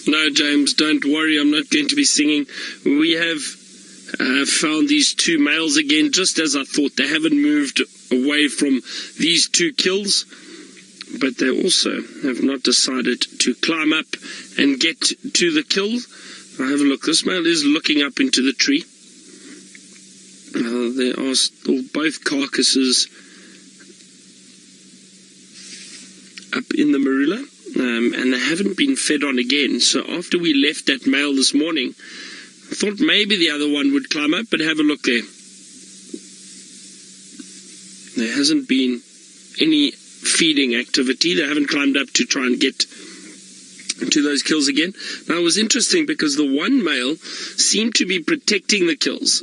No, James, don't worry. I'm not going to be singing. We have found these two males again, just as I thought. They haven't moved away from these two kills, but they also have not decided to climb up and get to the kill. I'll have a look. This male is looking up into the tree. There are still both carcasses up in the marula, and they haven't been fed on again. So after we left that male this morning, I thought maybe the other one would climb up, but have a look there. There hasn't been any feeding activity. They haven't climbed up to try and get to those kills again. Now, it was interesting because the one male seemed to be protecting the kills.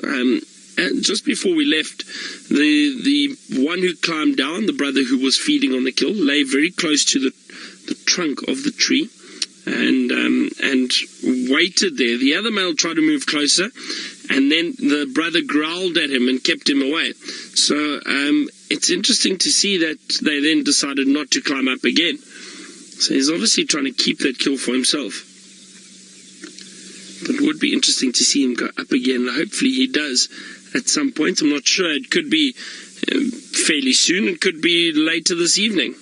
And just before we left, the one who climbed down, the brother who was feeding on the kill, lay very close to the trunk of the tree and waited there. The other male tried to move closer, and then the brother growled at him and kept him away. So it's interesting to see that they then decided not to climb up again. So he's obviously trying to keep that kill for himself. But it would be interesting to see him go up again. Hopefully he does at some point. I'm not sure. It could be fairly soon. It could be later this evening.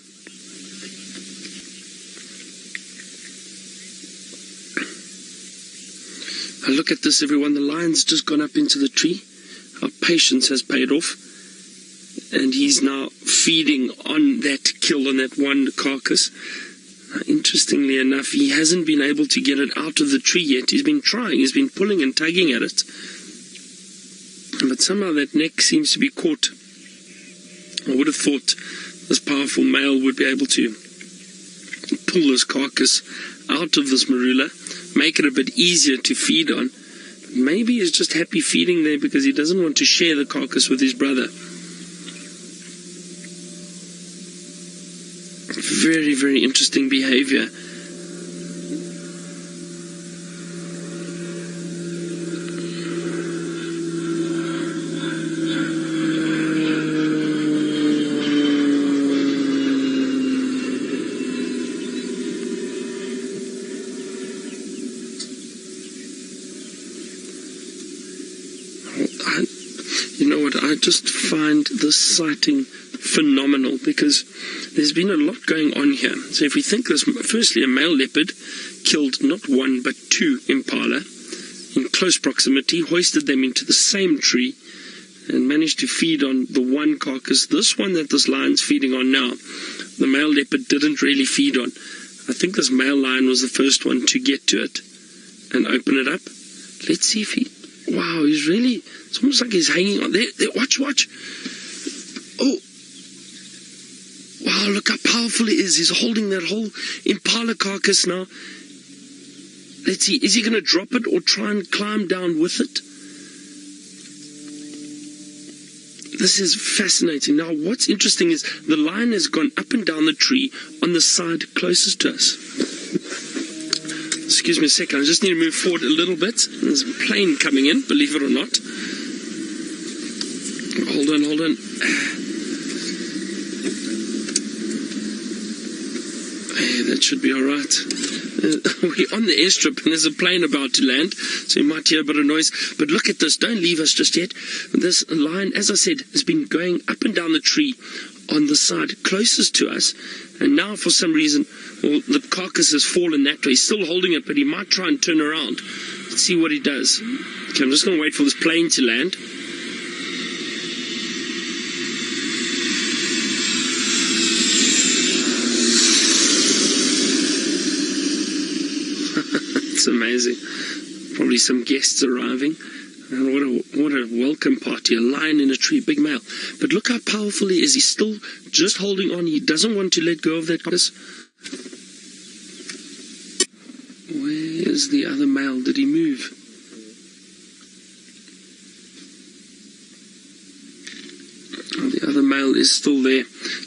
Now look at this, everyone. The lion's just gone up into the tree. Our patience has paid off. And he's now feeding on that kill, on that one carcass. Now, interestingly enough, he hasn't been able to get it out of the tree yet. He's been trying. He's been pulling and tugging at it. But somehow that neck seems to be caught. I would have thought this powerful male would be able to pull this carcass out of this marula, make it a bit easier to feed on. But maybe he's just happy feeding there because he doesn't want to share the carcass with his brother. Very, very interesting behavior. You know what, I just find this sighting phenomenal because there's been a lot going on here. So if we think there's firstly a male leopard killed not one but two impala in close proximity, hoisted them into the same tree and managed to feed on the one carcass. This one that this lion's feeding on now, the male leopard didn't really feed on. I think this male lion was the first one to get to it and open it up. Let's see if he... Wow, he's really... It's almost like he's hanging on. There, watch. Oh. Wow, look how powerful he is. He's holding that whole impala carcass now. Let's see. Is he going to drop it or try and climb down with it? This is fascinating. Now, what's interesting is the lion has gone up and down the tree on the side closest to us. Excuse me a second. I just need to move forward a little bit. There's a plane coming in, believe it or not. Hold on. Hey, that should be all right. We're on the airstrip and there's a plane about to land, so you might hear a bit of noise. But look at this. Don't leave us just yet. This lion, as I said, has been going up and down the tree on the side closest to us. And now, for some reason, well, the carcass has fallen that way. He's still holding it, but he might try and turn around. Let's see what he does. Okay, I'm just going to wait for this plane to land. It's amazing. Probably some guests arriving. And what a welcome party. A lion in a tree, big male. But look how powerful he is. He's still just holding on. He doesn't want to let go of that carcass. Where's the other male? Did he move? Oh, the other male is still there,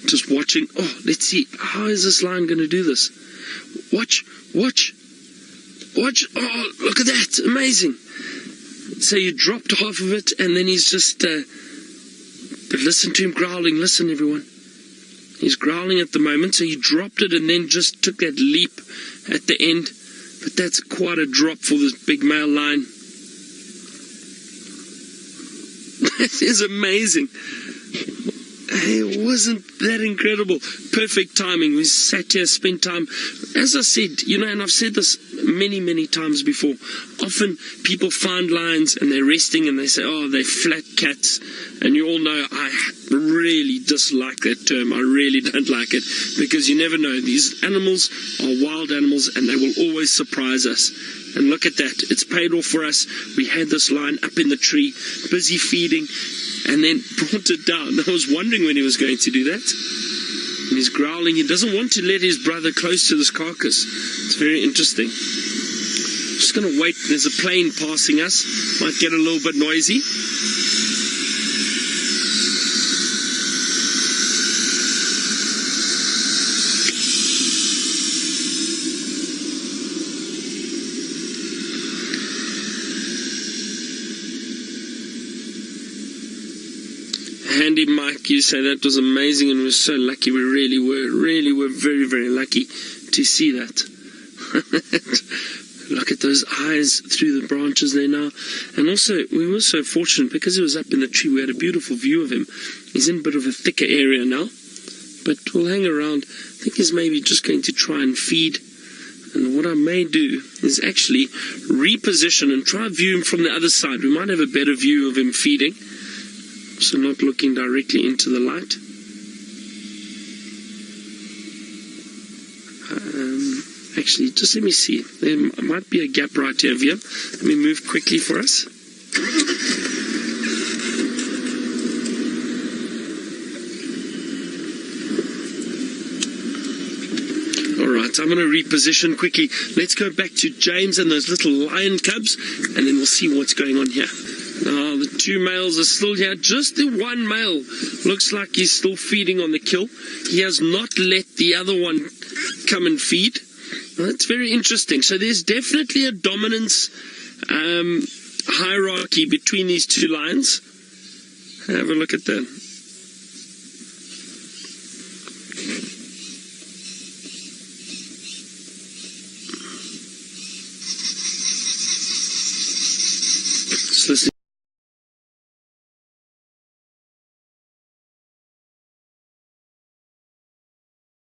just watching. Oh, let's see. How is this lion going to do this? Watch. Oh, look at that. Amazing. So you dropped half of it, and then he's just... but listen to him growling. Listen, everyone. He's growling at the moment, so he dropped it and then just took that leap at the end. But that's quite a drop for this big male lion. That is amazing. Hey, wasn't that incredible? Perfect timing. We sat here, spent time. As I said, and I've said this many times before, often people find lions and they're resting and they say, oh, they're flat cats. And you all know I really dislike that term. I really don't like it, because you never know. These animals are wild animals and they will always surprise us. And look at that. It's paid off for us. We had this lion up in the tree, busy feeding, and then brought it down. I was wondering when he was going to do that. And he's growling. He doesn't want to let his brother close to this carcass. It's very interesting. Just going to wait. There's a plane passing us. Might get a little bit noisy. Handy Mike, you say that was amazing, and we're so lucky. We really were very, very lucky to see that. Look at those eyes through the branches there now. And also, we were so fortunate because he was up in the tree. We had a beautiful view of him. He's in a bit of a thicker area now, but we'll hang around. I think he's maybe just going to try and feed. And what I may do is actually reposition and try and view him from the other side. We might have a better view of him feeding. So not looking directly into the light. Actually, just let me see. There might be a gap right here. Let me move quickly for us. Alright, I'm going to reposition quickly. Let's go back to James and those little lion cubs, and then we'll see what's going on here. Now, the two males are still here. Just the one male looks like he's still feeding on the kill. He has not let the other one come and feed. That's very interesting. So there's definitely a dominance hierarchy between these two lions. Have a look at that.